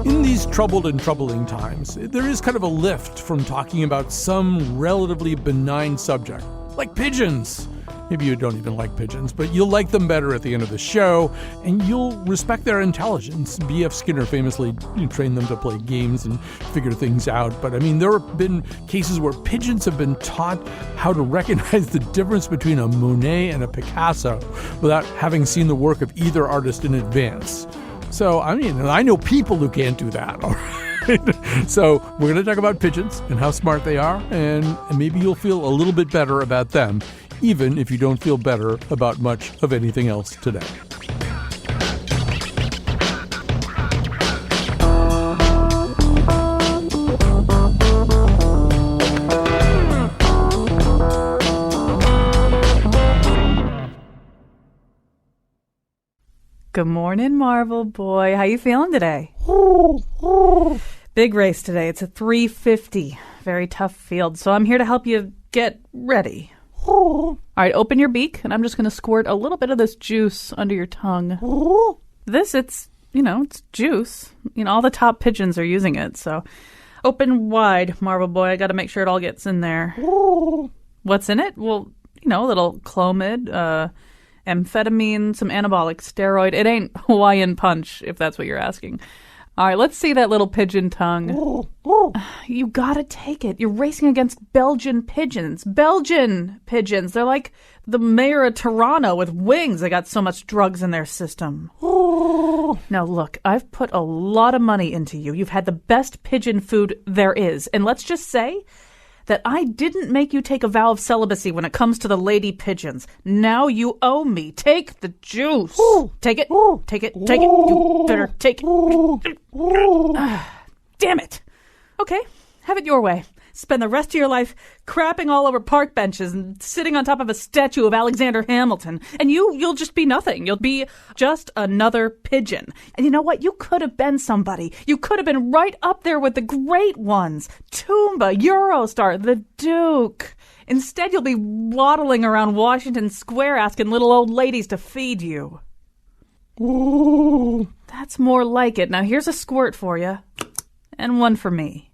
In these troubled and troubling times, there is kind of a lift from talking about some relatively benign subject, like pigeons. Maybe you don't even like pigeons, but you'll like them better at the end of the show, and you'll respect their intelligence. B.F. Skinner famously trained them to play games and figure things out. But, I mean, there have been cases where pigeons have been taught how to recognize the difference between a Monet and a Picasso without having seen the work of either artist in advance. So, I mean, I know people who can't do that, all right? So we're going to talk about pigeons and how smart they are, and maybe you'll feel a little bit better about them, even if you don't feel better about much of anything else today. Good morning, Marvel Boy. How you feeling today? Big race today. It's a 350. Very tough field. So I'm here to help you get ready. All right, open your beak, and I'm just going to squirt a little bit of this juice under your tongue. It's juice. All the top pigeons are using it, so open wide, Marvel Boy. I got to make sure it all gets in there. What's in it? Well, a little Clomid, amphetamine, some anabolic steroid. It ain't Hawaiian punch, if that's what you're asking. All right, let's see that little pigeon tongue. You gotta take it. You're racing against Belgian pigeons. Belgian pigeons. They're like the mayor of Toronto with wings. They got so much drugs in their system. Now, look, I've put a lot of money into you. You've had the best pigeon food there is. And let's just say that I didn't make you take a vow of celibacy when it comes to the lady pigeons. Now you owe me. Take the juice. Take it. Take it. Take it. You better take it. Damn it. Okay, have it your way. Spend the rest of your life crapping all over park benches and sitting on top of a statue of Alexander Hamilton. And you'll just be nothing. You'll be just another pigeon. And you know what? You could have been somebody. You could have been right up there with the great ones. Toomba, Eurostar, the Duke. Instead, you'll be waddling around Washington Square asking little old ladies to feed you. That's more like it. Now, here's a squirt for you. And one for me.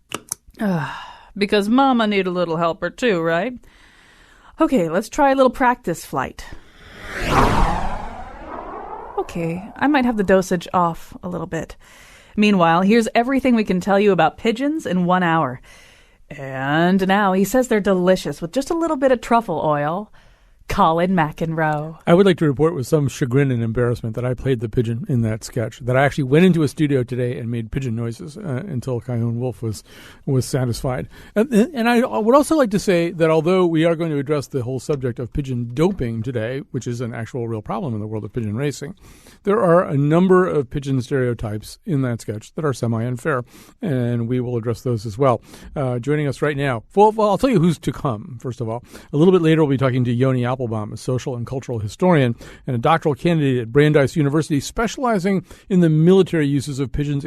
Because Mama need a little helper too, right? Okay, let's try a little practice flight. Okay, I might have the dosage off a little bit. Meanwhile, here's everything we can tell you about pigeons in 1 hour. And now he says they're delicious with just a little bit of truffle oil. Colin McEnroe. I would like to report with some chagrin and embarrassment that I played the pigeon in that sketch, that I actually went into a studio today and made pigeon noises until Chion Wolf was satisfied. And I would also like to say that although we are going to address the whole subject of pigeon doping today, which is an actual real problem in the world of pigeon racing, there are a number of pigeon stereotypes in that sketch that are semi-unfair, and we will address those as well. Joining us right now, well, I'll tell you who's to come, first of all. A little bit later, we'll be talking to Yoni Applebaum, a social and cultural historian and a doctoral candidate at Brandeis University, specializing in the military uses of pigeons,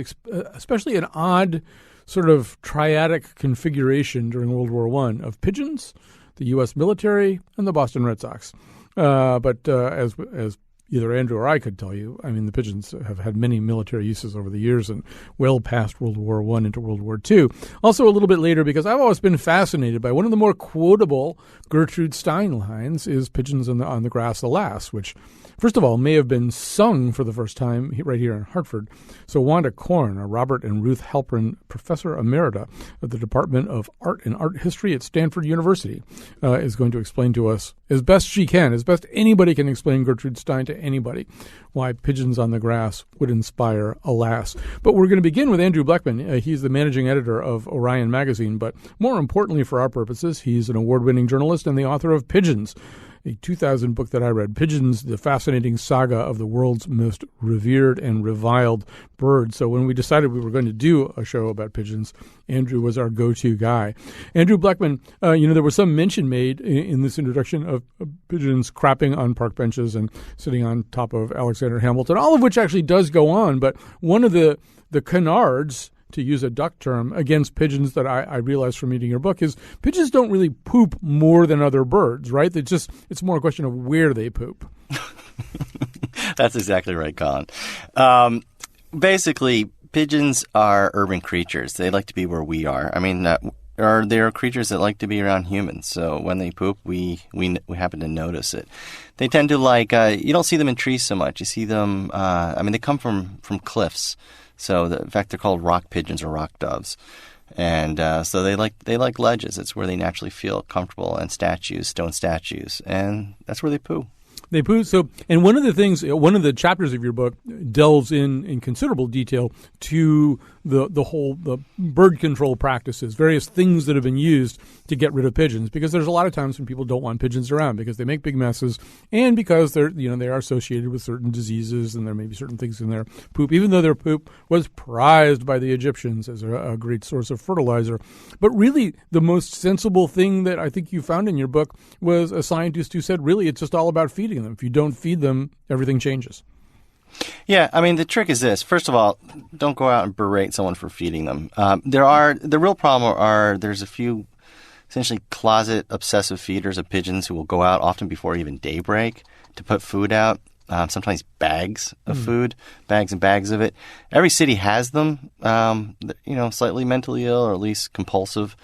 especially an odd sort of triadic configuration during World War I of pigeons, the U.S. military, and the Boston Red Sox. But as either Andrew or I could tell you, I mean, the pigeons have had many military uses over the years and well past World War I into World War II. Also a little bit later, because I've always been fascinated by one of the more quotable Gertrude Stein lines is "Pigeons on the Grass, alas," which, first of all, may have been sung for the first time right here in Hartford. So Wanda, a Robert and Ruth Halperin Professor Emerita of the Department of Art and Art History at Stanford University, is going to explain to us, as best she can, as best anybody can explain Gertrude Stein to anybody, why Pigeons on the Grass would inspire alas. But we're going to begin with Andrew Blechman. He's the managing editor of Orion magazine, but more importantly for our purposes, he's an award-winning journalist and the author of Pigeons, a 2000 book that I read, Pigeons, the fascinating saga of the world's most revered and reviled bird. So when we decided we were going to do a show about pigeons, Andrew was our go-to guy. Andrew Blechman, there was some mention made in this introduction of pigeons crapping on park benches and sitting on top of Alexander Hamilton, all of which actually does go on. But one of the canards, to use a duck term, against pigeons that I realized from reading your book is pigeons don't really poop more than other birds, right? It's more a question of where they poop. That's exactly right, Colin. Basically, pigeons are urban creatures. They like to be where we are. I mean, they're creatures that like to be around humans. So when they poop, we happen to notice it. They tend to you don't see them in trees so much. You see them, they come from cliffs. So in fact, they're called rock pigeons or rock doves. And so they like ledges. It's where they naturally feel comfortable, and stone statues. And that's where they poo. They poo. So, and one of the chapters of your book delves in considerable detail to the bird control practices, various things that have been used to get rid of pigeons. Because there's a lot of times when people don't want pigeons around because they make big messes, and because they are associated with certain diseases, and there may be certain things in their poop, even though their poop was prized by the Egyptians as a great source of fertilizer. But really, the most sensible thing that I think you found in your book was a scientist who said, really, it's just all about feeding them. If you don't feed them, everything changes. Yeah, I mean, the trick is this. First of all, don't go out and berate someone for feeding them. The real problem there's a few essentially closet obsessive feeders of pigeons who will go out often before even daybreak to put food out. Sometimes bags of food, bags and bags of it. Every city has them, slightly mentally ill or at least compulsive.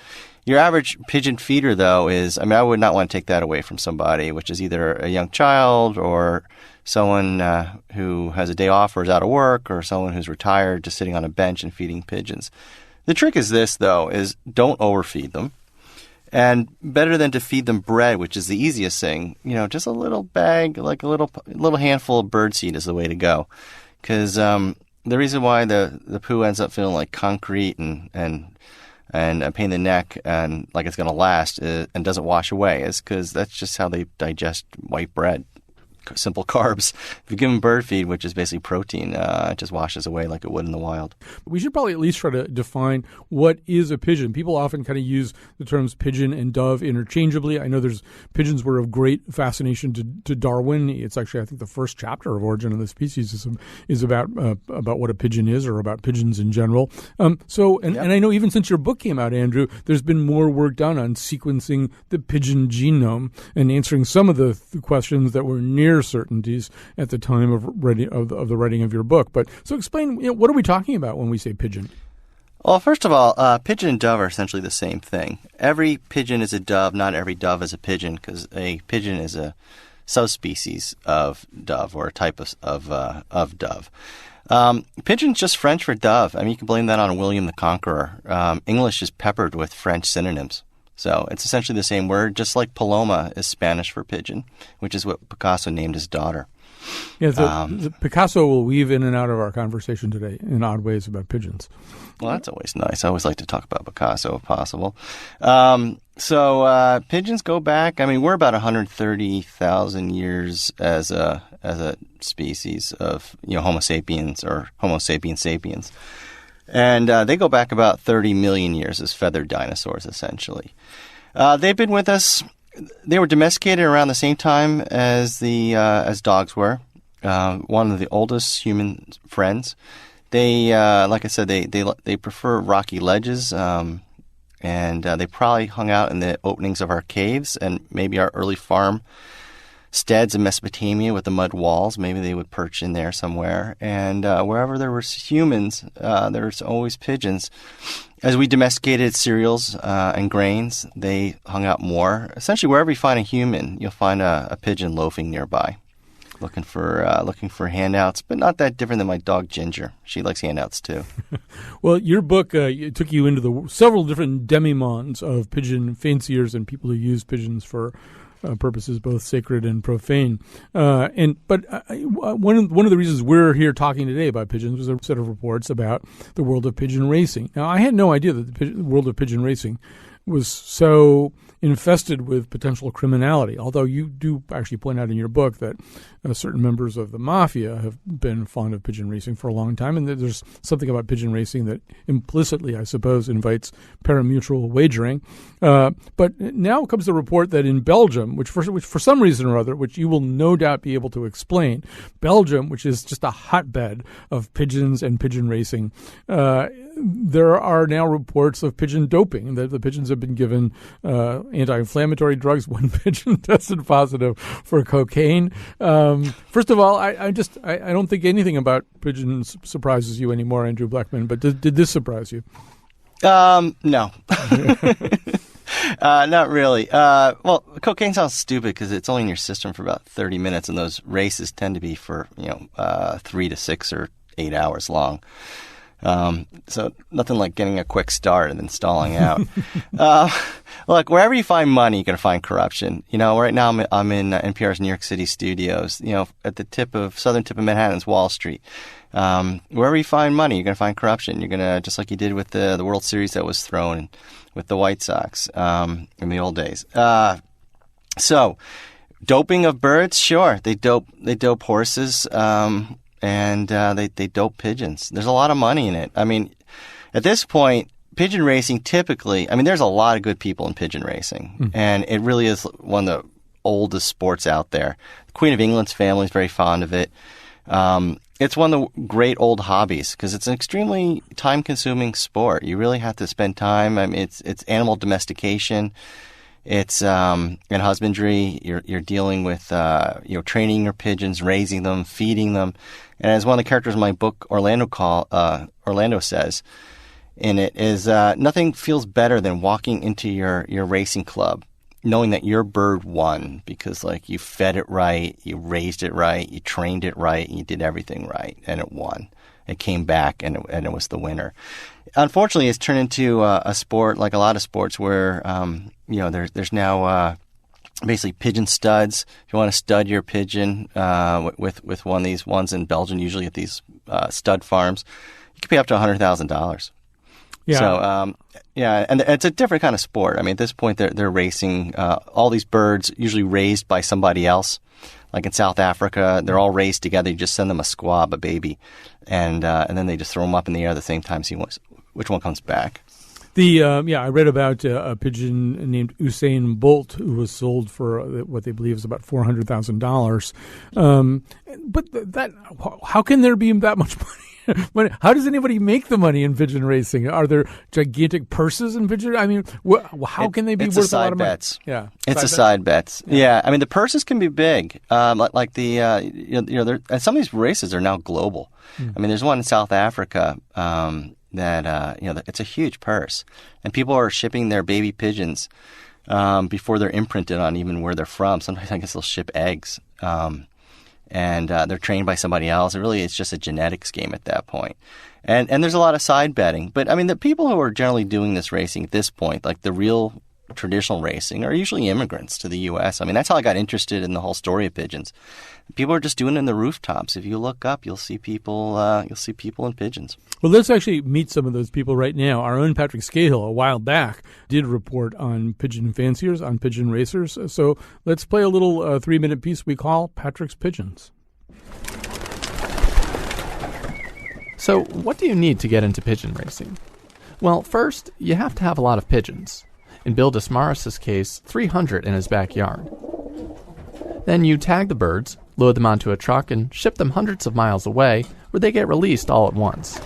Your average pigeon feeder, though, I would not want to take that away from somebody, which is either a young child or someone who has a day off or is out of work, or someone who's retired just sitting on a bench and feeding pigeons. The trick is this, though, is don't overfeed them. And better than to feed them bread, which is the easiest thing, just a little bag, like a little handful of birdseed is the way to go. Because the reason why the poo ends up feeling like concrete and a pain in the neck and like it's going to last and doesn't wash away is because that's just how they digest white bread. Simple carbs. If you give them bird feed, which is basically protein, it just washes away like it would in the wild. We should probably at least try to define what is a pigeon. People often kind of use the terms pigeon and dove interchangeably. I know pigeons were of great fascination to Darwin. It's actually, I think, the first chapter of Origin of the Species is about what a pigeon is, or about pigeons in general. And I know even since your book came out, Andrew, there's been more work done on sequencing the pigeon genome and answering some of the questions that were near certainties at the time of the writing of your book. But so explain, what are we talking about when we say pigeon? Well, first of all, pigeon and dove are essentially the same thing. Every pigeon is a dove. Not every dove is a pigeon, because a pigeon is a subspecies of dove, or a type of dove. Pigeon's just French for dove. I mean, you can blame that on William the Conqueror. English is peppered with French synonyms. So it's essentially the same word, just like paloma is Spanish for pigeon, which is what Picasso named his daughter. Yeah, so Picasso will weave in and out of our conversation today in odd ways about pigeons. Well, that's always nice. I always like to talk about Picasso if possible. Pigeons go back. I mean, we're about 130,000 years as a species of Homo sapiens or Homo sapiens sapiens. And they go back about 30 million years as feathered dinosaurs, essentially. They've been with us. They were domesticated around the same time as dogs were. One of the oldest human friends. They, like I said, they prefer rocky ledges, and they probably hung out in the openings of our caves and maybe our early farm steads in Mesopotamia with the mud walls. Maybe they would perch in there somewhere. And wherever there were humans, there was always pigeons. As we domesticated cereals and grains, they hung out more. Essentially, wherever you find a human, you'll find a pigeon loafing nearby, looking for handouts, but not that different than my dog Ginger. She likes handouts too. Well, your book took you into the several different demimondes of pigeon fanciers and people who use pigeons for purposes both sacred and profane. But one of the reasons we're here talking today about pigeons was a set of reports about the world of pigeon racing. Now, I had no idea that the world of pigeon racing was so infested with potential criminality, although you do actually point out in your book that certain members of the mafia have been fond of pigeon racing for a long time, and that there's something about pigeon racing that implicitly, I suppose, invites parimutuel wagering. But now comes the report that in Belgium, which for some reason or other, which you will no doubt be able to explain, Belgium, which is just a hotbed of pigeons and pigeon racing, there are now reports of pigeon doping. The pigeons have been given anti-inflammatory drugs. One pigeon tested positive for cocaine. First of all, I don't think anything about pigeons surprises you anymore, Andrew Blackman. But did this surprise you? No. Not really. Well, cocaine sounds stupid because it's only in your system for about 30 minutes, and those races tend to be for 3 to 6 or 8 hours long. So nothing like getting a quick start and then stalling out. Look, wherever you find money, you're going to find corruption. Right now I'm in NPR's New York City studios. At the southern tip of Manhattan's Wall Street. Wherever you find money, you're going to find corruption. You're going to, just like you did with the World Series that was thrown with the White Sox in the old days. So, doping of birds, sure, they dope horses. And they dope pigeons. There's a lot of money in it. I mean, at this point, pigeon racing typically, there's a lot of good people in pigeon racing. And it really is one of the oldest sports out there. The Queen of England's family is very fond of it. It's one of the great old hobbies because it's an extremely time-consuming sport. You really have to spend time. It's animal domestication. It's in husbandry. You're dealing with training your pigeons, raising them, feeding them, and as one of the characters in my book, Orlando says in it is nothing feels better than walking into your racing club, knowing that your bird won because you fed it right, you raised it right, you trained it right, and you did everything right, and it won. It came back and it was the winner. Unfortunately, it's turned into a sport like a lot of sports where there's now basically pigeon studs. If you want to stud your pigeon with one of these ones in Belgium, usually at these stud farms, you can pay up to $100,000. Yeah. So and it's a different kind of sport. At this point, they're racing all these birds, usually raised by somebody else. Like in South Africa, they're all raised together. You just send them a squab, a baby, and then they just throw them up in the air at the same time, see which one comes back. I read about a pigeon named Usain Bolt who was sold for what they believe is about $400,000. But how can there be that much money? How does anybody make the money in pigeon racing? Are there gigantic purses in pigeon? How can they be worth a lot of money? Bets. Yeah, it's side bets. Yeah, the purses can be big. And some of these races are now global. There's one in South Africa that it's a huge purse, and people are shipping their baby pigeons before they're imprinted on even where they're from. Sometimes I guess they'll ship eggs. And they're trained by somebody else. It's just a genetics game at that point. And there's a lot of side betting. But, the people who are generally doing this racing at this point, like the real traditional racing, are usually immigrants to the U.S. That's how I got interested in the whole story of pigeons. People are just doing it in the rooftops. If you look up, you'll see people in pigeons. Well, let's actually meet some of those people right now. Our own Patrick Skahill, a while back, did report on pigeon fanciers, on pigeon racers. So let's play a little 3-minute piece we call Patrick's Pigeons. So what do you need to get into pigeon racing? Well, first, you have to have a lot of pigeons. In Bill Desmaris's case, 300 in his backyard. Then you tag the birds, load them onto a truck, and ship them hundreds of miles away, where they get released all at once.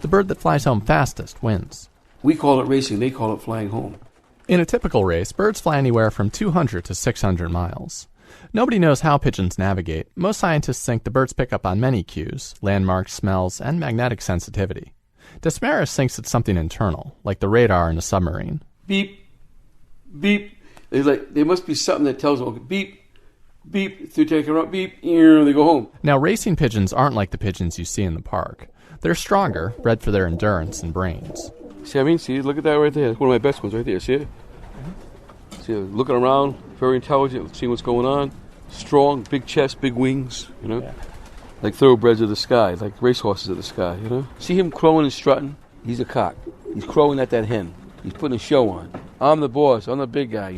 The bird that flies home fastest wins. We call it racing, they call it flying home. In a typical race, birds fly anywhere from 200 to 600 miles. Nobody knows how pigeons navigate. Most scientists think the birds pick up on many cues, landmarks, smells, and magnetic sensitivity. Desmaris thinks it's something internal, like the radar in a submarine. Beep, beep. There must be something that tells them, okay, beep, beep, through take her up, beep, they go home. Now, racing pigeons aren't like the pigeons you see in the park. They're stronger, bred for their endurance and brains. See, look at that right there. That's one of my best ones right there, see it? See, looking around, very intelligent, seeing what's going on. Strong, big chest, big wings, Yeah. Like thoroughbreds of the sky, like racehorses of the sky, See him crowing and strutting? He's a cock. He's crowing at that hen. He's putting a show on. I'm the boss. I'm the big guy,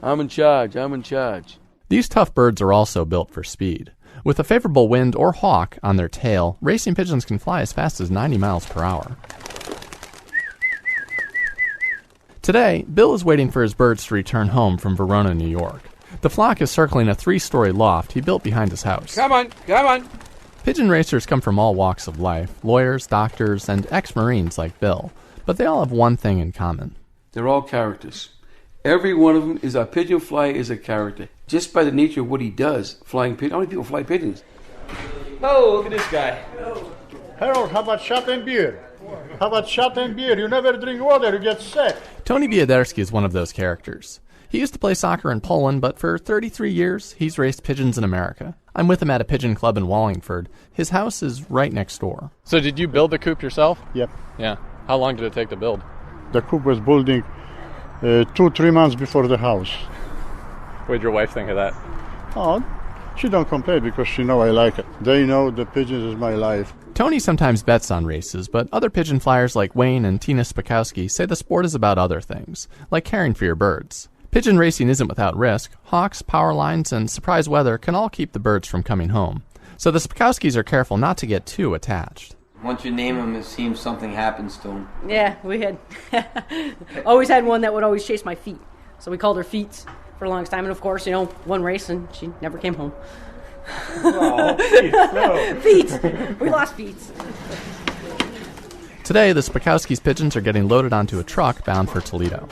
I'm in charge. These tough birds are also built for speed. With a favorable wind or hawk on their tail, racing pigeons can fly as fast as 90 miles per hour. Today, Bill is waiting for his birds to return home from Verona, New York. The flock is circling a 3-story loft he built behind his house. Come on. Pigeon racers come from all walks of life, lawyers, doctors, and ex-Marines like Bill, but they all have one thing in common. They're all characters. Every one of them is a pigeon flyer is a character. Just by the nature of what he does, flying pigeons. How many people fly pigeons? Oh, look at this guy. Harold, how about shot and beer? How about shot and beer? You never drink water, you get sick. Tony Bioderski is one of those characters. He used to play soccer in Poland, but for 33 years, he's raced pigeons in America. I'm with him at a pigeon club in Wallingford. His house is right next door. So did you build the coop yourself? Yep. Yeah. How long did it take to build? The coop was building 2-3 months before the house. What did your wife think of that? Oh, she don't complain because she know I like it. They know the pigeons is my life. Tony sometimes bets on races, but other pigeon flyers like Wayne and Tina Spakowski say the sport is about other things, like caring for your birds. Pigeon racing isn't without risk. Hawks, power lines, and surprise weather can all keep the birds from coming home. So the Spakowskis are careful not to get too attached. Once you name them, it seems something happens to them. Yeah, we had always had one that would always chase my feet. So we called her Feets for the longest time. And of course, one race and she never came home. Oh, Feet. We lost Feets. Today, the Spakowskis' pigeons are getting loaded onto a truck bound for Toledo.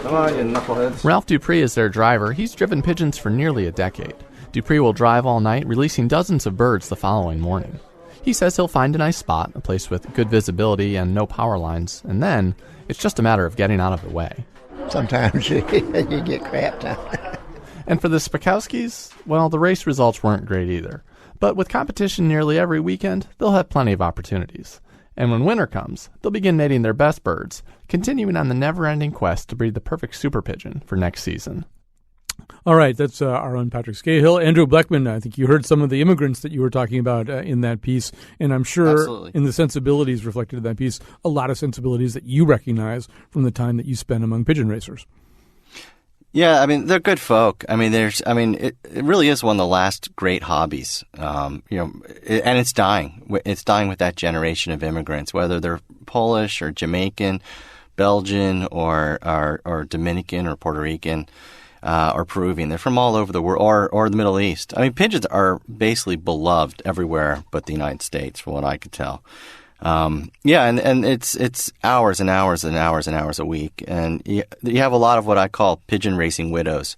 Come on, you knuckleheads. Ralph Dupree is their driver. He's driven pigeons for nearly a decade. Dupree will drive all night, releasing dozens of birds the following morning. He says he'll find a nice spot, a place with good visibility and no power lines, and then it's just a matter of getting out of the way. Sometimes you get crapped on. And for the Spakowskis, well, the race results weren't great either. But with competition nearly every weekend, they'll have plenty of opportunities. And when winter comes, they'll begin mating their best birds, continuing on the never-ending quest to breed the perfect super pigeon for next season. All right, that's our own Patrick Skahill. Andrew Bleckman, I think you heard some of the immigrants that you were talking about in that piece, and I'm sure Absolutely. in the sensibilities reflected in that piece, a lot of sensibilities that you recognize from the time that you spent among pigeon racers. Yeah, I mean, they're good folk. I mean, it really is one of the last great hobbies. And it's dying. It's dying with that generation of immigrants, whether they're Polish or Jamaican, Belgian or Dominican or Puerto Rican. Or Peruvian. They're from all over the world, or the Middle East. I mean, pigeons are basically beloved everywhere but the United States, from what I could tell. And it's hours and hours and hours and hours a week. And you have a lot of what I call pigeon racing widows,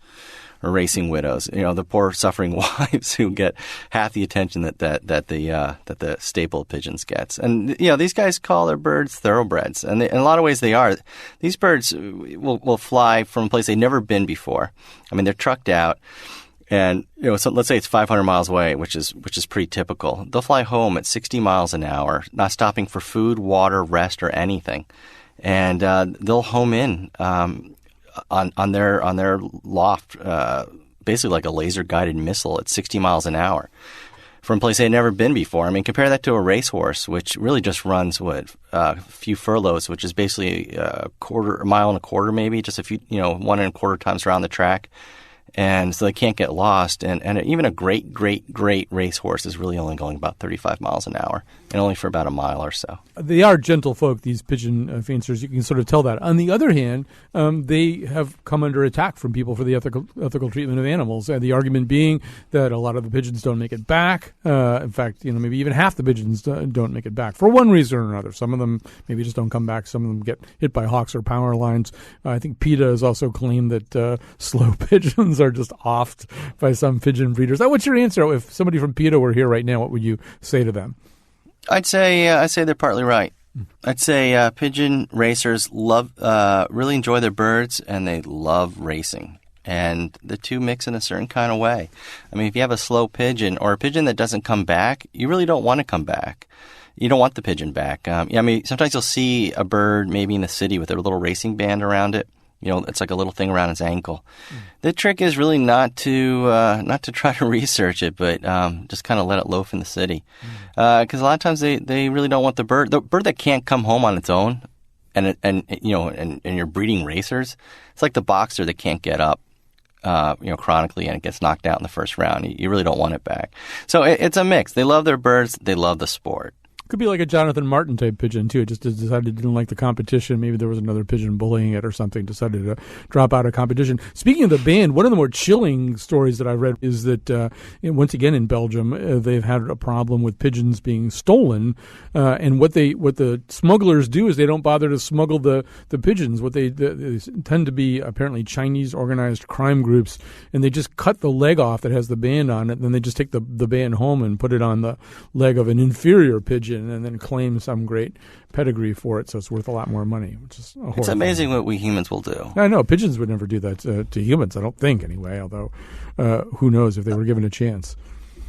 or racing widows. The poor suffering wives who get half the attention that the staple pigeons gets. And these guys call their birds thoroughbreds, and in a lot of ways they are. These birds will fly from a place they've never been before. I mean, they're trucked out, and so let's say it's 500 miles away, which is pretty typical. They'll fly home at 60 miles an hour, not stopping for food, water, rest, or anything, and they'll home in. On their loft, basically like a laser-guided missile at 60 miles an hour from a place they'd never been before. I mean, compare that to a racehorse, which really just runs, a few furlongs, which is basically a mile and a quarter maybe, just a few, 1.25 times around the track. And so they can't get lost. And even a great racehorse is really only going about 35 miles an hour, and only for about a mile or so. They are gentle folk, these pigeon fanciers. You can sort of tell that. On the other hand, they have come under attack from people for the ethical treatment of animals. The argument being that a lot of the pigeons don't make it back. In fact, maybe even half the pigeons don't make it back for one reason or another. Some of them maybe just don't come back. Some of them get hit by hawks or power lines. I think PETA has also claimed that slow pigeons are just offed by some pigeon breeders. What's your answer? If somebody from PETA were here right now, what would you say to them? I'd say they're partly right. I'd say pigeon racers really enjoy their birds, and they love racing. And the two mix in a certain kind of way. I mean, if you have a slow pigeon or a pigeon that doesn't come back, you really don't want to come back. You don't want the pigeon back. Sometimes you'll see a bird maybe in the city with a little racing band around it. It's like a little thing around its ankle. The trick is really not to try to research it, but just kind of let it loaf in the city. Because a lot of times they really don't want the bird that can't come home on its own, and you're breeding racers. It's like the boxer that can't get up, chronically, and it gets knocked out in the first round. You really don't want it back. So it's a mix. They love their birds. They love the sport. Could be like a Jonathan Martin type pigeon too. It just decided it didn't like the competition. Maybe there was another pigeon bullying it or something. Decided to drop out of competition. Speaking of the band, one of the more chilling stories that I read is that once again in Belgium they've had a problem with pigeons being stolen. And what the smugglers do is they don't bother to smuggle the pigeons. What they tend to be apparently Chinese organized crime groups, and they just cut the leg off that has the band on it, and then they just take the band home and put it on the leg of an inferior pigeon and then claim some great pedigree for it, so it's worth a lot more money, which is It's amazing what we humans will do. I know. Pigeons would never do that to humans, I don't think, anyway, although who knows if they were given a chance.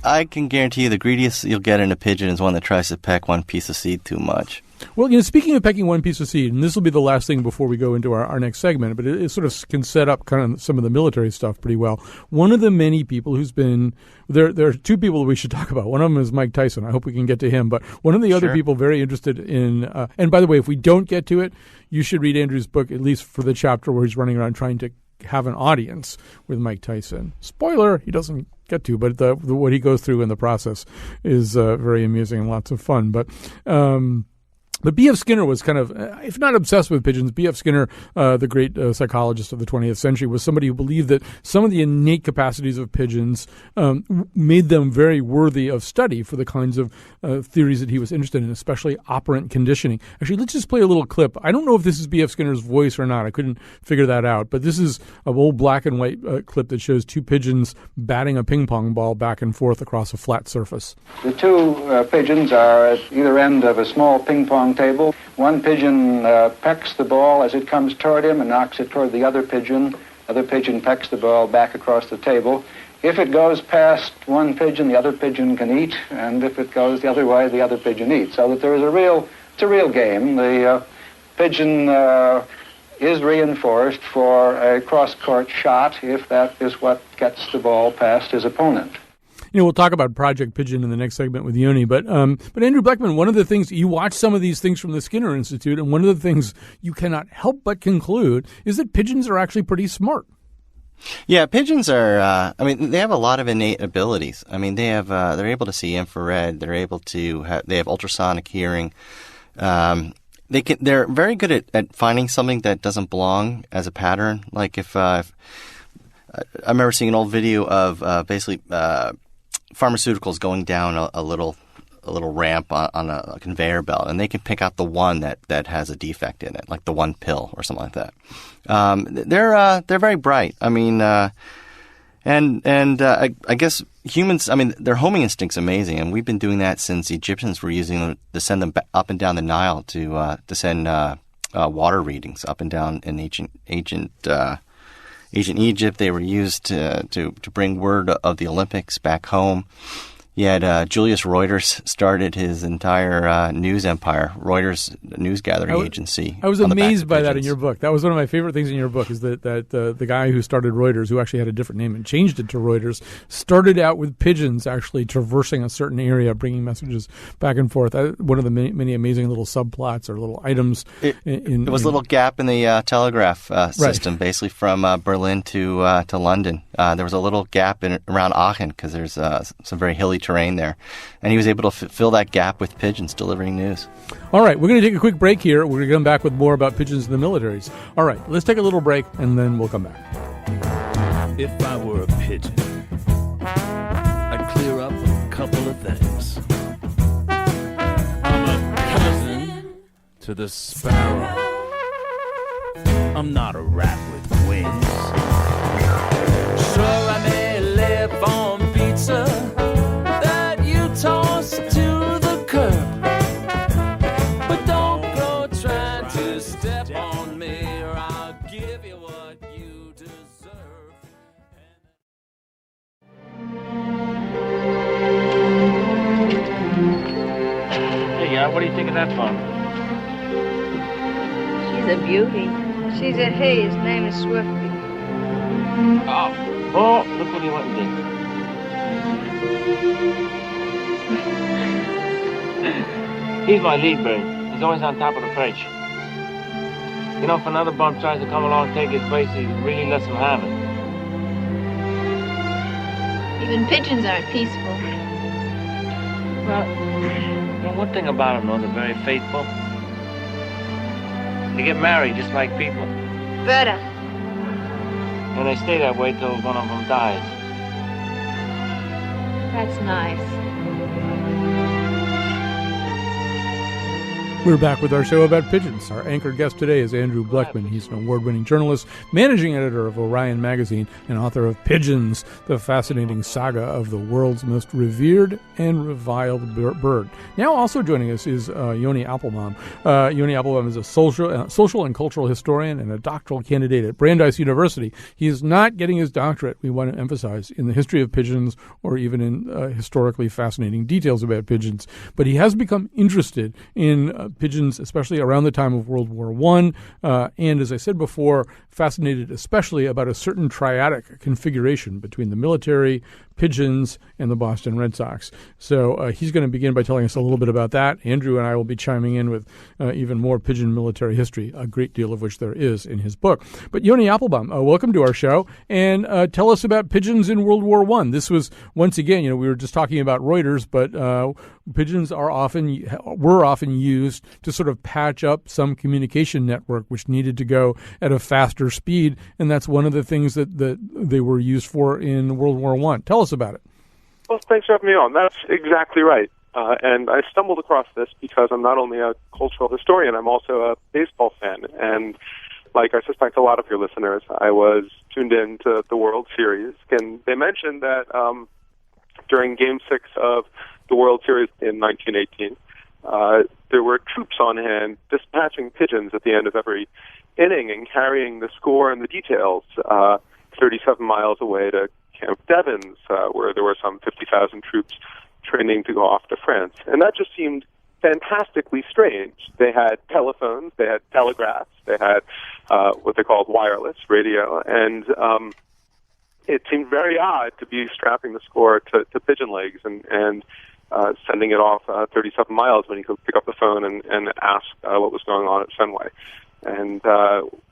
I can guarantee you the greediest you'll get in a pigeon is one that tries to peck one piece of seed too much. Well, speaking of pecking one piece of seed, and this will be the last thing before we go into our next segment, but it sort of can set up kind of some of the military stuff pretty well. One of the many people who's been there are two people that we should talk about. One of them is Mike Tyson. I hope we can get to him. But one of the other people very interested in, and by the way, if we don't get to it, you should read Andrew's book, at least for the chapter where he's running around trying to have an audience with Mike Tyson. Spoiler, he doesn't get to, but what he goes through in the process is very amusing and lots of fun. But B.F. Skinner was kind of, if not obsessed with pigeons, B.F. Skinner, the great psychologist of the 20th century, was somebody who believed that some of the innate capacities of pigeons made them very worthy of study for the kinds of theories that he was interested in, especially operant conditioning. Actually, let's just play a little clip. I don't know if this is B.F. Skinner's voice or not. I couldn't figure that out. But this is an old black and white clip that shows two pigeons batting a ping pong ball back and forth across a flat surface. The two pigeons are at either end of a small ping pong table. One pigeon pecks the ball as it comes toward him and knocks it toward the other pigeon. Other pigeon pecks the ball back across the table. If it goes past one pigeon, the other pigeon can eat, and if it goes the other way, the other pigeon eats. So that there is it's a real game. The pigeon is reinforced for a cross-court shot if that is what gets the ball past his opponent. We'll talk about Project Pigeon in the next segment with Yoni, but Andrew Bleckman, one of the things, you watch some of these things from the Skinner Institute, and one of the things you cannot help but conclude is that pigeons are actually pretty smart. Yeah, pigeons are, they have a lot of innate abilities. They have, they're able to see infrared, they have ultrasonic hearing. They're very good at finding something that doesn't belong as a pattern. Like if I remember seeing an old video of pharmaceuticals going down a little ramp on a conveyor belt, and they can pick out the one that has a defect in it, like the one pill or something like that. They're very bright. I guess humans. Their homing instinct's amazing, and we've been doing that since the Egyptians were using them to send them up and down the Nile to send water readings up and down in ancient Egypt. They were used to bring word of the Olympics back home. Yet Julius Reuters started his entire news empire, Reuters news gathering agency. I was amazed by that in your book. That was one of my favorite things in your book, is that the guy who started Reuters, who actually had a different name and changed it to Reuters, started out with pigeons actually traversing a certain area, bringing messages back and forth. One of the many amazing little subplots or little items. It was a little gap in the telegraph system, basically from Berlin to London. There was a little gap around Aachen because there's some very hilly terrain there, and he was able to fill that gap with pigeons delivering news. All right, we're going to take a quick break here. We're going to come back with more about pigeons in the militaries. All right, let's take a little break, and then we'll come back. If I were a pigeon, I'd clear up a couple of things. I'm a cousin to the sparrow. I'm not a rat with wings. Sure, I may live on pizza that you toss to the curb, but don't go trying to step on me, or I'll give you what you deserve. Hey, what do you think of that phone? She's a beauty. She's at Hayes. Name is Swifty. Oh, look what he went and did. He's my lead bird. He's always on top of the perch. You know, if another bum tries to come along and take his place, he really lets him have it. Even pigeons aren't peaceful. Well, one thing about them, though, they're very faithful. They get married just like people. Better. And they stay that way till one of them dies. That's nice. We're back with our show about pigeons. Our anchor guest today is Andrew Blechman. He's an award-winning journalist, managing editor of Orion Magazine, and author of Pigeons, the fascinating saga of the world's most revered and reviled bird. Now also joining us is Yoni Applebaum. Yoni Applebaum is a social and cultural historian and a doctoral candidate at Brandeis University. He is not getting his doctorate, we want to emphasize, in the history of pigeons or even in historically fascinating details about pigeons, but he has become interested in pigeons, especially around the time of World War I, and as I said before, fascinated especially about a certain triadic configuration between the military, pigeons, and the Boston Red Sox. So he's going to begin by telling us a little bit about that. Andrew and I will be chiming in with even more pigeon military history, a great deal of which there is in his book. But Yoni Applebaum, welcome to our show, and tell us about pigeons in World War I. This was, once again, we were just talking about Reuters, but pigeons were often used to sort of patch up some communication network which needed to go at a faster speed, and that's one of the things that they were used for in World War I. Tell us about it. Well, thanks for having me on. That's exactly right. And I stumbled across this because I'm not only a cultural historian, I'm also a baseball fan. And like I suspect a lot of your listeners, I was tuned in to the World Series, and they mentioned that during Game 6 of the World Series in 1918, there were troops on hand dispatching pigeons at the end of every inning and carrying the score and the details 37 miles away to Camp Devens, where there were some 50,000 troops training to go off to France. And that just seemed fantastically strange. They had telephones, they had telegraphs, they had what they called wireless radio, and it seemed very odd to be strapping the score to pigeon legs and sending it off 37 miles when you could pick up the phone and ask what was going on at Fenway. And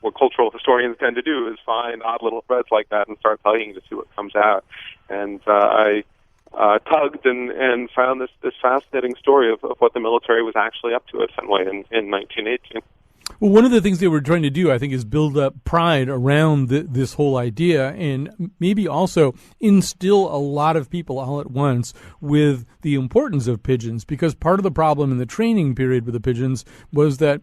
what cultural historians tend to do is find odd little threads like that and start plugging to see what comes out. And I tugged and found this fascinating story of what the military was actually up to at Fenway in 1918. Well, one of the things they were trying to do, I think, is build up pride around this whole idea and maybe also instill a lot of people all at once with the importance of pigeons, because part of the problem in the training period with the pigeons was that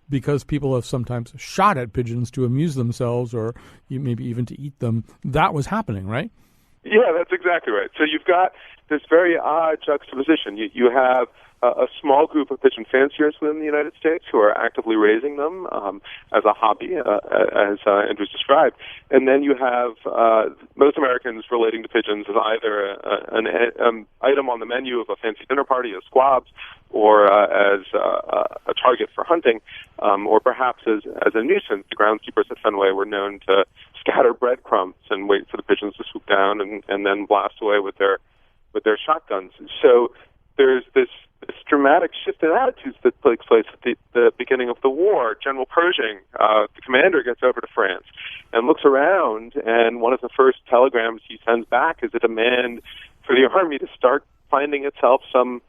because people have sometimes shot at pigeons to amuse themselves or maybe even to eat them, that was happening, right? Yeah, that's exactly right. So you've got this very odd juxtaposition. You have a small group of pigeon fanciers within the United States who are actively raising them as a hobby, as Andrew's described. And then you have most Americans relating to pigeons as either an item on the menu of a fancy dinner party, as squabs, or as a target for hunting, or perhaps as a nuisance. The groundskeepers at Fenway were known to scatter breadcrumbs and wait for the pigeons to swoop down and then blast away with their shotguns. So there's this dramatic shift in attitudes that takes place at the beginning of the war. General Pershing, the commander, gets over to France and looks around, and one of the first telegrams he sends back is a demand for the army to start finding itself some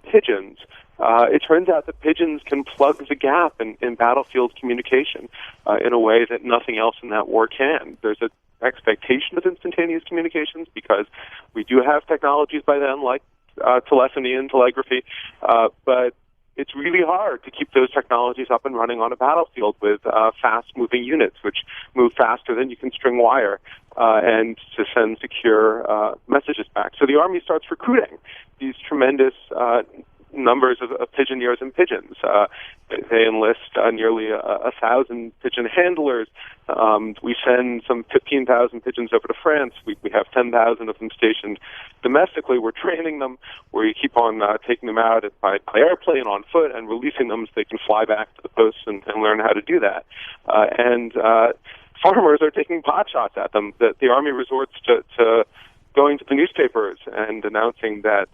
pigeons. It turns out that pigeons can plug the gap in battlefield communication in a way that nothing else in that war can. There's an expectation of instantaneous communications because we do have technologies by then like telephony and telegraphy, but it's really hard to keep those technologies up and running on a battlefield with fast-moving units, which move faster than you can string wire, and to send secure messages back. So the Army starts recruiting these tremendous numbers of pigeoneers and pigeons. They enlist nearly 1,000 pigeon handlers. We send some 15,000 pigeons over to France. We have 10,000 of them stationed domestically. We're training them. We keep on taking them out by airplane, on foot, and releasing them so they can fly back to the posts and learn how to do that. And farmers are taking pot shots at them. The Army resorts to going to the newspapers and announcing that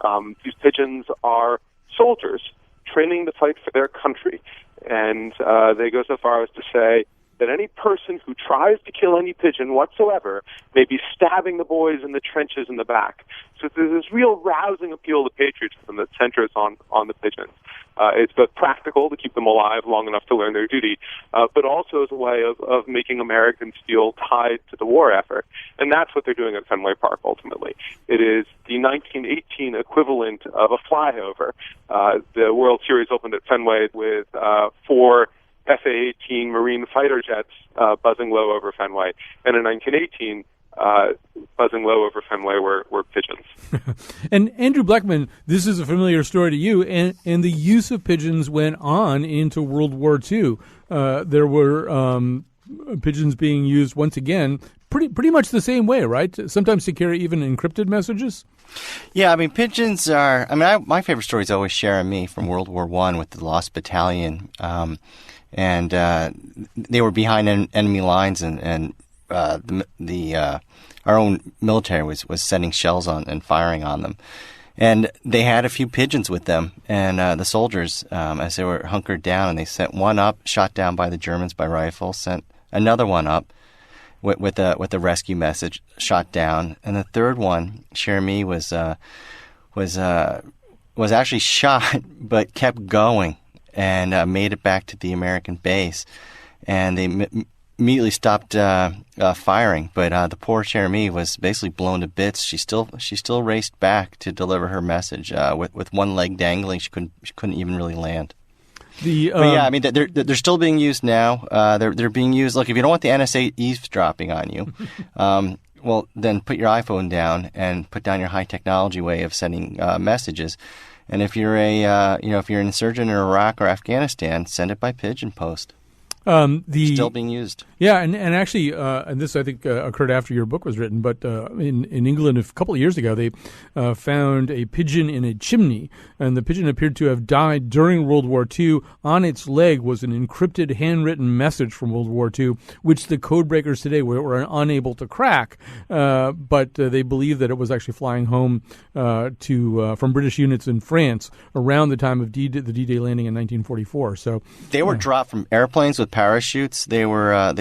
these pigeons are soldiers training to fight for their country. And they go so far as to say that any person who tries to kill any pigeon whatsoever may be stabbing the boys in the trenches in the back. So there's this real rousing appeal to patriotism that centers on the pigeons. It's both practical to keep them alive long enough to learn their duty, but also as a way of making Americans feel tied to the war effort. And that's what they're doing at Fenway Park, ultimately. It is the 1918 equivalent of a flyover. The World Series opened at Fenway with 4 FA-18 Marine fighter jets buzzing low over Fenway. And in 1918, buzzing low over Fenway were pigeons. And Andrew Blackman, this is a familiar story to you, and the use of pigeons went on into World War II. There were pigeons being used once again, pretty much the same way, right? Sometimes to carry even encrypted messages. Yeah, I mean, pigeons are. I mean, my favorite story is always Cher and Me from World War I with the Lost Battalion, and they were behind enemy lines and our own military was setting shells on and firing on them, and they had a few pigeons with them. And the soldiers, as they were hunkered down, and they sent one up, shot down by the Germans by rifle, sent another one up with a rescue message, shot down, and the third one, Cherami, was actually shot but kept going and made it back to the American base, and they immediately stopped firing, but the poor Cherami was basically blown to bits. She still raced back to deliver her message with one leg dangling. She couldn't even really land. But yeah, I mean they're still being used now. They're being used. Look, if you don't want the NSA eavesdropping on you, well then put your iPhone down and put down your high technology way of sending messages. And if you're if you're an insurgent in Iraq or Afghanistan, send it by pigeon post. Still being used. Yeah, and actually, and this I think occurred after your book was written, but in England a couple of years ago, they found a pigeon in a chimney, and the pigeon appeared to have died during World War II. On its leg was an encrypted handwritten message from World War II, which the code breakers today were unable to crack, but they believe that it was actually flying home from British units in France around the time of the D-Day landing in 1944. So they were dropped from airplanes with parachutes. They were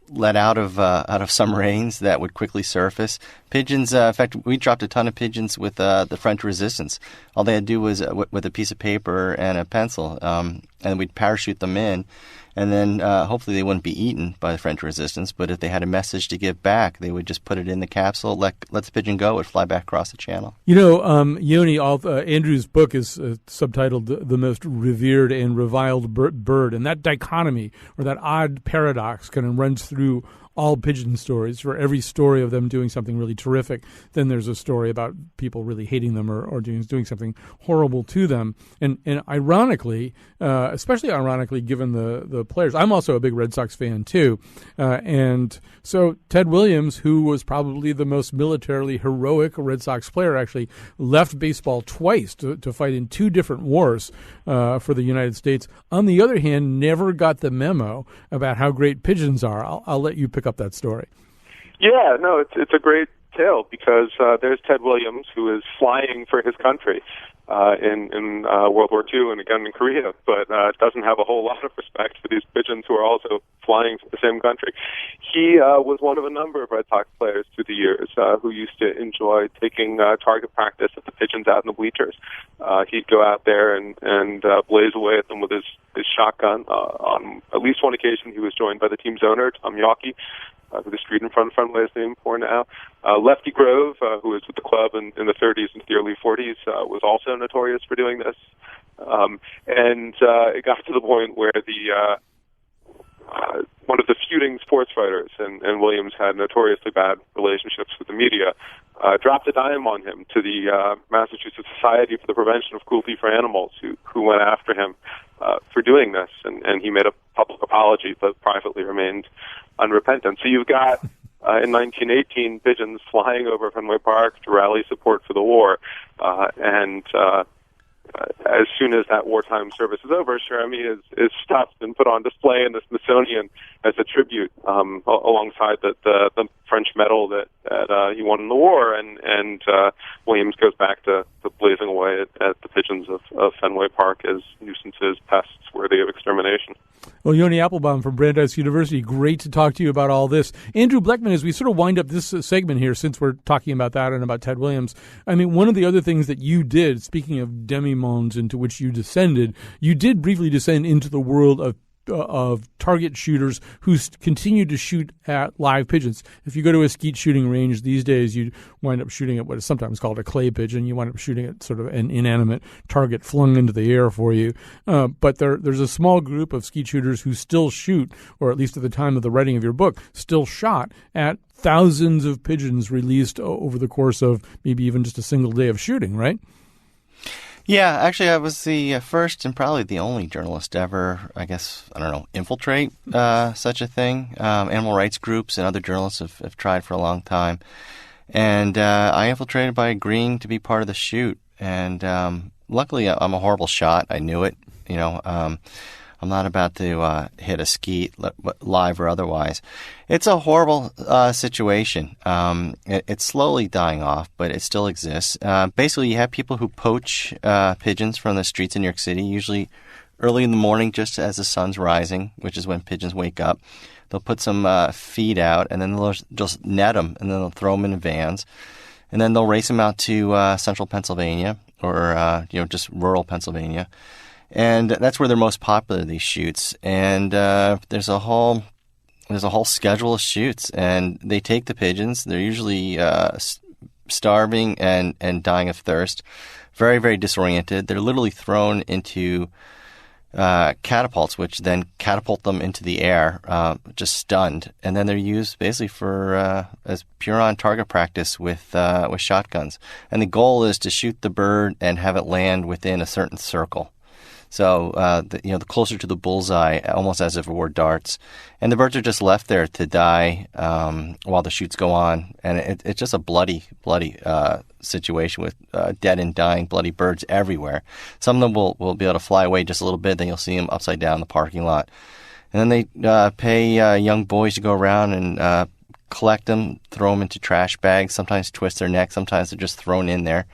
let out of submarines that would quickly surface. Pigeons. In fact, we dropped a ton of pigeons with the French Resistance. All they had to do was with a piece of paper and a pencil, and we'd parachute them in. And then hopefully they wouldn't be eaten by the French Resistance, but if they had a message to give back, they would just put it in the capsule, let the pigeon go, it would fly back across the channel. You know, Yoni, Andrew's book is subtitled The Most Revered and Reviled Bird, and that dichotomy, or that odd paradox, kind of runs through all pigeon stories. For every story of them doing something really terrific, then there's a story about people really hating them or doing something horrible to them. And ironically, especially ironically given the players, I'm also a big Red Sox fan too. And so Ted Williams, who was probably the most militarily heroic Red Sox player, actually left baseball twice to fight in 2 different wars for the United States. On the other hand, never got the memo about how great pigeons are. I'll let you pick up that story. Yeah, no, it's a great tale because there's Ted Williams, who is flying for his country in World War II and again in Korea, but doesn't have a whole lot of respect for these pigeons who are also flying for the same country. He was one of a number of Red Sox players through the years who used to enjoy taking target practice at the pigeons out in the bleachers. He'd go out there and blaze away at them with his shotgun. On at least one occasion, he was joined by the team's owner, Tom Yawkey, who the street in front of Fenway is named for now. Lefty Grove, who was with the club in the 30s and the early 40s, was also notorious for doing this. And it got to the point where one of the feuding sports writers, and Williams had notoriously bad relationships with the media, dropped a dime on him to the Massachusetts Society for the Prevention of Cruelty for Animals, who went after him for doing this, and he made a public apology, but privately remained unrepentant. So you've got, in 1918, pigeons flying over Fenway Park to rally support for the war, and as soon as that wartime service is over, Cherami is stuffed and put on display in the Smithsonian as a tribute, alongside the French medal that he won in the war, and Williams goes back to blazing away at the pigeons of Fenway Park as nuisances, pests worthy of extermination. Well, Yoni Applebaum from Brandeis University, great to talk to you about all this. Andrew Bleckman, as we sort of wind up this segment here, since we're talking about that and about Ted Williams, I mean, one of the other things that you did, speaking of demi-mondes into which you descended, you did briefly descend into the world of target shooters who continue to shoot at live pigeons. If you go to a skeet shooting range these days, you wind up shooting at what is sometimes called a clay pigeon. You wind up shooting at sort of an inanimate target flung into the air for you. But there's a small group of skeet shooters who still shoot, or at least at the time of the writing of your book, still shot at thousands of pigeons released over the course of maybe even just a single day of shooting, right? Yeah, actually, I was the first and probably the only journalist ever, infiltrate such a thing. Animal rights groups and other journalists have tried for a long time. And I infiltrated by agreeing to be part of the shoot. And luckily, I'm a horrible shot. I knew it. I'm not about to hit a skeet, live or otherwise. It's a horrible situation. It's slowly dying off, but it still exists. Basically, you have people who poach pigeons from the streets in New York City, usually early in the morning, just as the sun's rising, which is when pigeons wake up. They'll put some feed out, and then they'll just net them, and then they'll throw them in vans. And then they'll race them out to central Pennsylvania or just rural Pennsylvania. And that's where they're most popular, these shoots. And there's a whole schedule of shoots, and they take the pigeons. They're usually starving and dying of thirst, very, very disoriented. They're literally thrown into catapults, which then catapult them into the air, just stunned. And then they're used basically for as pure-on target practice with shotguns. And the goal is to shoot the bird and have it land within a certain circle. So, the closer to the bullseye, almost as if it were darts. And the birds are just left there to die while the shoots go on. And it's just a bloody situation with dead and dying bloody birds everywhere. Some of them will be able to fly away just a little bit. Then you'll see them upside down in the parking lot. And then they pay young boys to go around and collect them, throw them into trash bags, sometimes twist their neck. Sometimes they're just thrown in there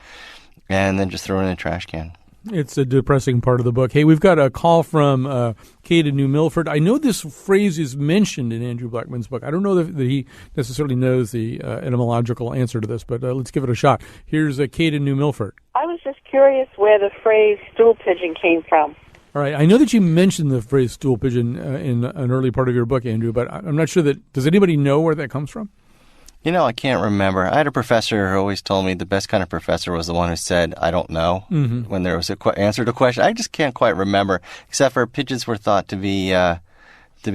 and then just thrown in a trash can. It's a depressing part of the book. Hey, we've got a call from Kate in New Milford. I know this phrase is mentioned in Andrew Bleckman's book. I don't know that he necessarily knows the etymological answer to this, but let's give it a shot. Here's Kate in New Milford. I was just curious where the phrase stool pigeon came from. All right. I know that you mentioned the phrase stool pigeon in an early part of your book, Andrew, but I'm not sure that – does anybody know where that comes from? I can't remember. I had a professor who always told me the best kind of professor was the one who said, I don't know, when there was an answer to a question. I just can't quite remember, except for pigeons were thought to be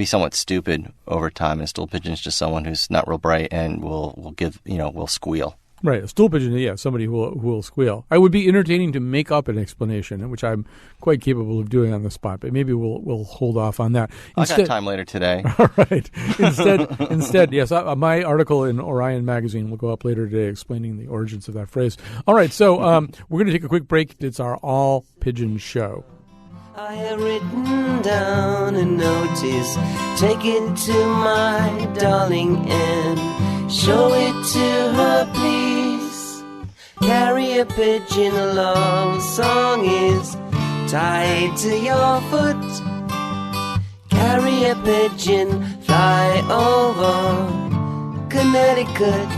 somewhat stupid over time, and stool pigeon is just someone who's not real bright and will squeal. Right, a stool pigeon, yeah, somebody who will squeal. I would be entertaining to make up an explanation, which I'm quite capable of doing on the spot, but maybe we'll hold off on that. I got time later today. All right. Instead, yes, my article in Orion Magazine will go up later today explaining the origins of that phrase. All right, so we're going to take a quick break. It's our all pigeon show. I have written down a notice. Take it to my darling and show it to her, please. Carry a pigeon, a love song is tied to your foot. Carry a pigeon, fly over Connecticut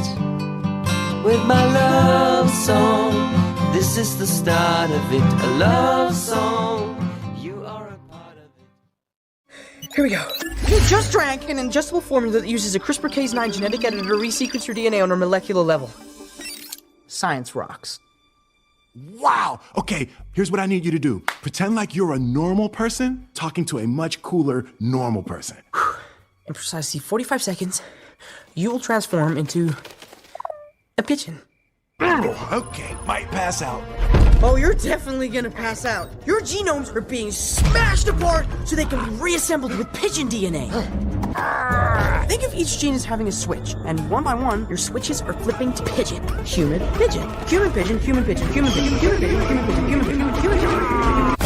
with my love song. This is the start of it, a love song. Here we go. You just drank an ingestible formula that uses a CRISPR-Cas9 genetic editor to resequence your DNA on a molecular level. Science rocks. Wow! Okay, here's what I need you to do. Pretend like you're a normal person talking to a much cooler normal person. In precisely 45 seconds, you will transform into a pigeon. Okay, might pass out. Oh, you're definitely gonna pass out. Your genomes are being smashed apart so they can be reassembled with pigeon DNA. Think of each gene as having a switch, and one by one, your switches are flipping to pigeon. Human pigeon. Human pigeon, human pigeon, human pigeon, human pigeon, human pigeon, human pigeon, human pigeon.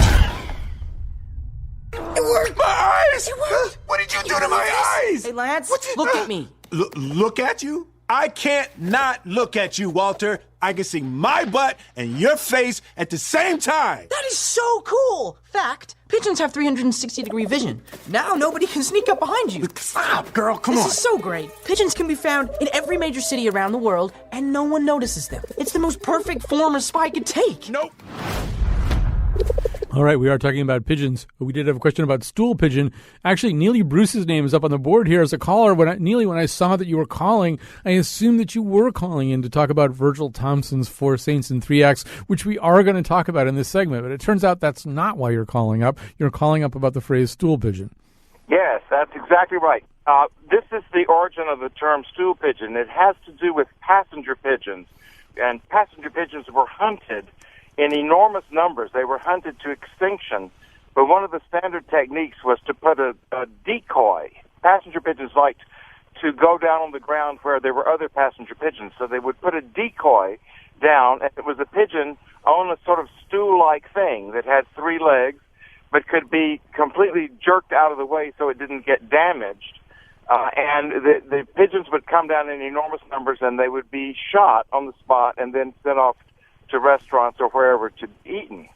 It worked! My eyes! It worked! What did you do to my eyes? Hey, Lance, look at me. Look at you? I can't not look at you, Walter. I can see my butt and your face at the same time. That is so cool. Fact, pigeons have 360-degree vision. Now nobody can sneak up behind you. Stop, girl, come on. This is so great. Pigeons can be found in every major city around the world, and no one notices them. It's the most perfect form a spy could take. Nope. All right, we are talking about pigeons. We did have a question about stool pigeon. Actually, Neely Bruce's name is up on the board here as a caller. Neely, when I saw that you were calling, I assumed that you were calling in to talk about Virgil Thomson's Four Saints and Three Acts, which we are going to talk about in this segment. But it turns out that's not why you're calling up. You're calling up about the phrase stool pigeon. Yes, that's exactly right. This is the origin of the term stool pigeon. It has to do with passenger pigeons. And passenger pigeons were hunted in enormous numbers. They were hunted to extinction, but one of the standard techniques was to put a decoy. Passenger pigeons liked to go down on the ground where there were other passenger pigeons, so they would put a decoy down, and it was a pigeon on a sort of stool-like thing that had 3 legs, but could be completely jerked out of the way so it didn't get damaged. And the pigeons would come down in enormous numbers, and they would be shot on the spot and then sent off to restaurants or wherever to be eaten.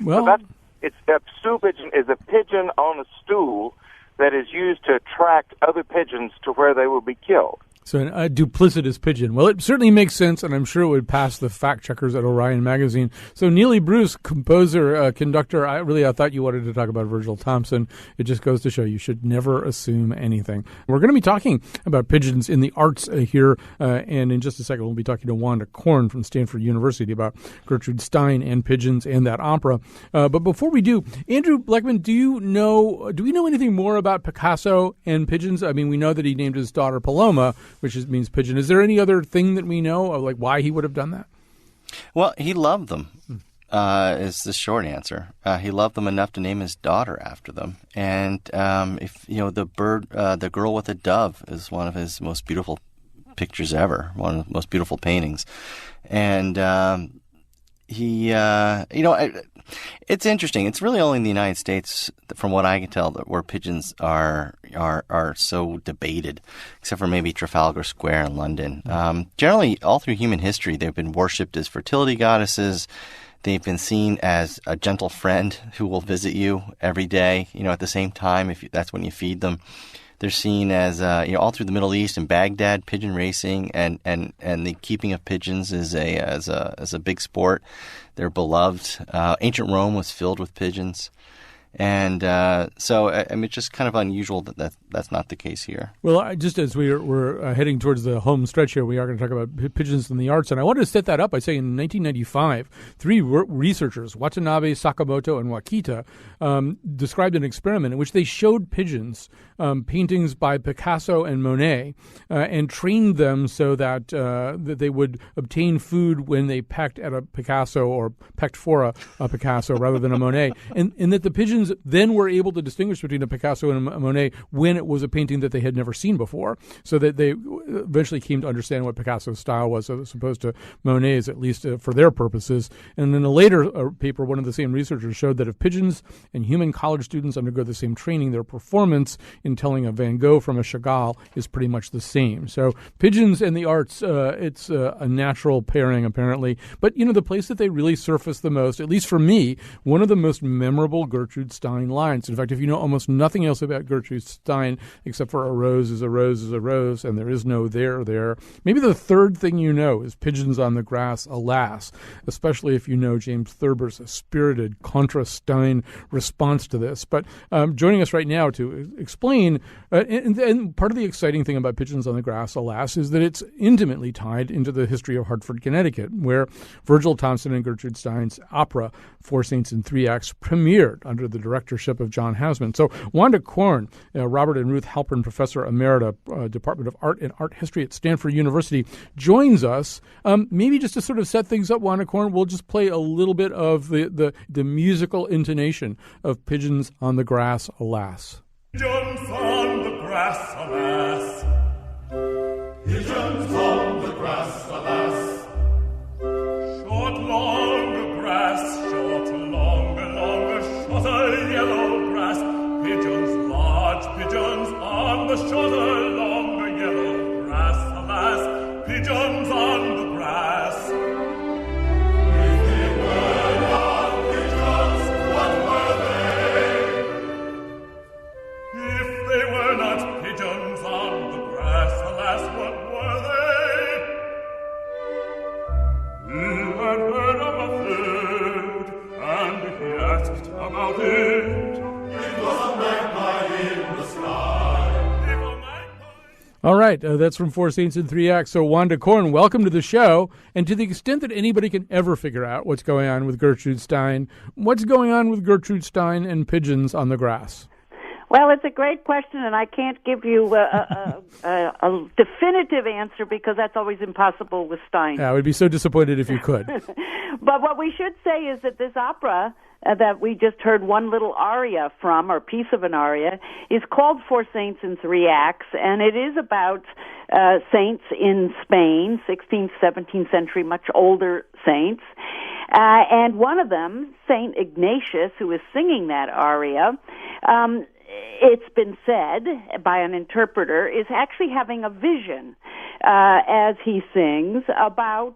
Well, so a stool pigeon is a pigeon on a stool that is used to attract other pigeons to where they will be killed. So a duplicitous pigeon. Well, it certainly makes sense, and I'm sure it would pass the fact checkers at Orion Magazine. So Neely Bruce, composer, conductor, I thought you wanted to talk about Virgil Thomson. It just goes to show you should never assume anything. We're going to be talking about pigeons in the arts here, and in just a second we'll be talking to Wanda Korn from Stanford University about Gertrude Stein and pigeons and that opera. But before we do, Andrew Bleckman, do we know anything more about Picasso and pigeons? I mean, we know that he named his daughter Paloma, which means pigeon. Is there any other thing that we know of, like, why he would have done that? Well, he loved them, is the short answer. He loved them enough to name his daughter after them. And the girl with the dove is one of his most beautiful pictures ever, one of the most beautiful paintings. And it's interesting. It's really only in the United States, from what I can tell, where pigeons are so debated, except for maybe Trafalgar Square in London. Generally, all through human history, they've been worshipped as fertility goddesses. They've been seen as a gentle friend who will visit you every day, at the same time, that's when you feed them. They're seen as, all through the Middle East and Baghdad, pigeon racing and the keeping of pigeons is as a big sport. They're beloved. Ancient Rome was filled with pigeons. And so, it's just kind of unusual that's not the case here. Well, just as we're heading towards the home stretch here, we are going to talk about pigeons in the arts. And I wanted to set that up by saying in 1995, 3 researchers, Watanabe, Sakamoto, and Wakita, described an experiment in which they showed pigeons paintings by Picasso and Monet and trained them so that they would obtain food when they pecked at a Picasso or pecked for a Picasso rather than a Monet. And that the pigeons then were able to distinguish between a Picasso and a Monet when it was a painting that they had never seen before, so that they eventually came to understand what Picasso's style was as opposed to Monet's, at least for their purposes. And in a later paper, one of the same researchers showed that if pigeons and human college students undergo the same training, their performance in telling a Van Gogh from a Chagall is pretty much the same. So pigeons and the arts, it's a natural pairing, apparently. But, the place that they really surface the most, at least for me, one of the most memorable Gertrude Stein lines. In fact, if you know almost nothing else about Gertrude Stein except for a rose is a rose is a rose and there is no there, maybe the third thing you know is pigeons on the grass, alas, especially if you know James Thurber's spirited contra Stein response to this. But joining us right now to explain, and part of the exciting thing about pigeons on the grass, alas, is that it's intimately tied into the history of Hartford, Connecticut, where Virgil Thomson and Gertrude Stein's opera, Four Saints and Three Acts, premiered under the directorship of John Houseman. So Wanda Korn, Robert and Ruth Halperin Professor Emerita, Department of Art and Art History at Stanford University, joins us. Maybe just to sort of set things up, Wanda Korn, we'll just play a little bit of the musical intonation of Pigeons on the Grass, Alas. Pigeons on the grass, alas. Pigeons on the grass, alas. Short, longer grass, short, longer, shorter yellow grass. Pigeons, large pigeons on the shorter, longer yellow grass, alas. All right, that's from Four Saints and Three Acts. So, Wanda Korn, welcome to the show. And to the extent that anybody can ever figure out what's going on with Gertrude Stein, what's going on with Gertrude Stein and pigeons on the grass? Well, it's a great question, and I can't give you a definitive answer because that's always impossible with Stein. Yeah, I would be so disappointed if you could. But what we should say is that this opera that we just heard one little aria from, or piece of an aria, is called Four Saints and Three Acts, and it is about saints in Spain, 16th, 17th century, much older saints. And one of them, Saint Ignatius, who is singing that aria, it's been said by an interpreter, is actually having a vision as he sings about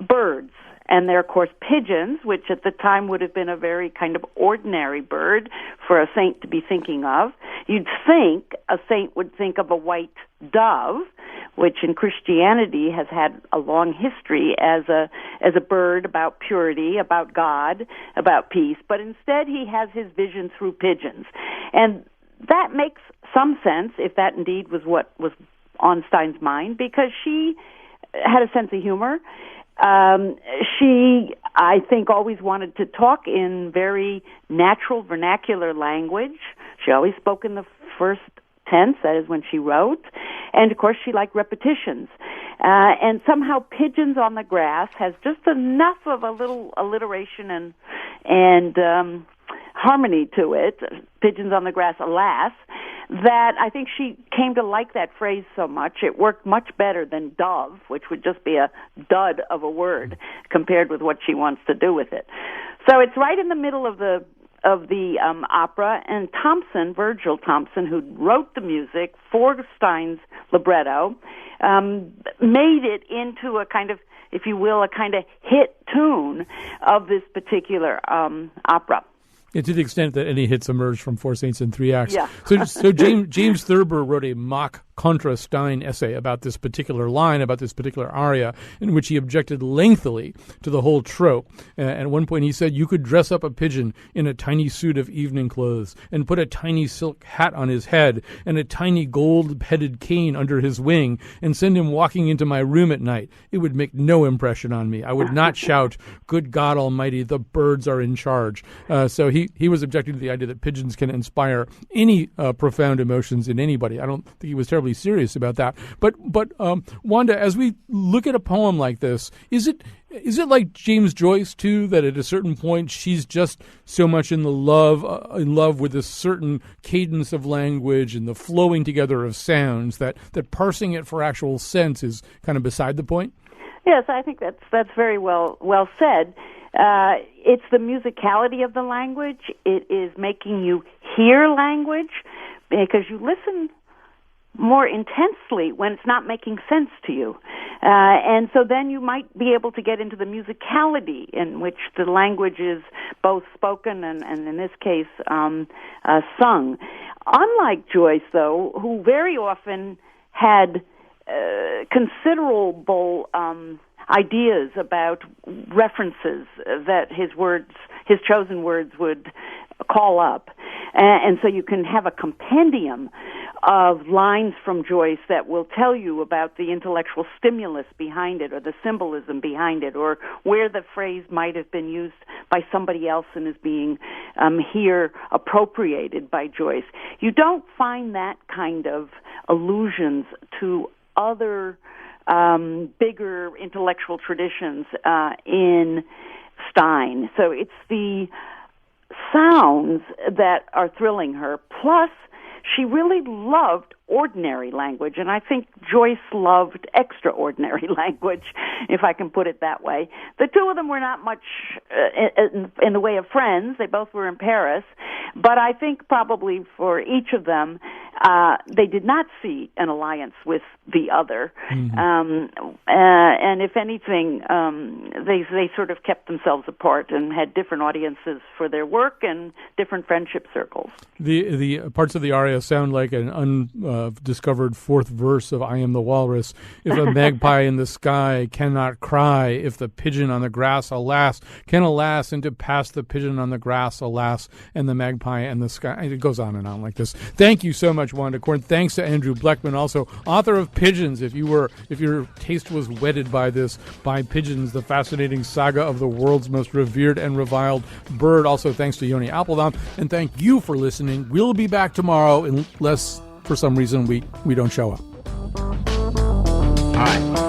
birds. And they're, of course, pigeons, which at the time would have been a very kind of ordinary bird for a saint to be thinking of. You'd think a saint would think of a white dove, which in Christianity has had a long history as a bird about purity, about God, about peace. But instead he has his vision through pigeons. And that makes some sense, if that indeed was what was on Stein's mind, because she had a sense of humor. She, I think, always wanted to talk in very natural, vernacular language. She always spoke in the first tense, that is when she wrote. And, of course, she liked repetitions. And somehow Pigeons on the Grass has just enough of a little alliteration and harmony to it, Pigeons on the Grass, alas, that I think she came to like that phrase so much. It worked much better than dove, which would just be a dud of a word compared with what she wants to do with it. So it's right in the middle of the opera, and Thompson, Virgil Thompson, who wrote the music for Stein's libretto, made it into a kind of, if you will, a kind of hit tune of this particular opera. Yeah, to the extent that any hits emerged from Four Saints and Three Acts. Yeah. So James Thurber wrote a mock contra Stein essay about this particular line, about this particular aria, in which he objected lengthily to the whole trope. At one point he said you could dress up a pigeon in a tiny suit of evening clothes and put a tiny silk hat on his head and a tiny gold-headed cane under his wing and send him walking into my room at night. It would make no impression on me. I would not shout, "Good God Almighty, the birds are in charge." So he was objecting to the idea that pigeons can inspire any profound emotions in anybody. I don't think he was terribly serious about that. But Wanda, as we look at a poem like this, is it like James Joyce too, that at a certain point she's just so much in love with a certain cadence of language and the flowing together of sounds that parsing it for actual sense is kind of beside the point? Yes, I think that's very well said. It's the musicality of the language. It is making you hear language because you listen more intensely when it's not making sense to you. And so then you might be able to get into the musicality in which the language is both spoken and in this case, sung. Unlike Joyce, though, who very often had considerable ideas about references that his chosen words would call up. And so you can have a compendium of lines from Joyce that will tell you about the intellectual stimulus behind it or the symbolism behind it or where the phrase might have been used by somebody else and is being here appropriated by Joyce. You don't find that kind of allusions to other bigger intellectual traditions in Stein. So it's the sounds that are thrilling her. Plus, she really loved ordinary language, and I think Joyce loved extraordinary language, if I can put it that way. The two of them were not much in the way of friends. They both were in Paris, but I think probably for each of them, they did not see an alliance with the other. And if anything, they sort of kept themselves apart and had different audiences for their work and different friendship circles. The parts of the aria sound like an undiscovered fourth verse of I Am the Walrus. If a magpie in the sky cannot cry, if the pigeon on the grass, alas, can alas, and to pass the pigeon on the grass, alas, and the magpie and the sky. It goes on and on like this. Thank you so much, Wanda Korn. Thanks to Andrew Bleckman, also author of Pigeons. If your taste was whetted by Pigeons, the fascinating saga of the world's most revered and reviled bird. Also, thanks to Yoni Applebaum, and thank you for listening. We'll be back tomorrow unless, for some reason, we don't show up. All right.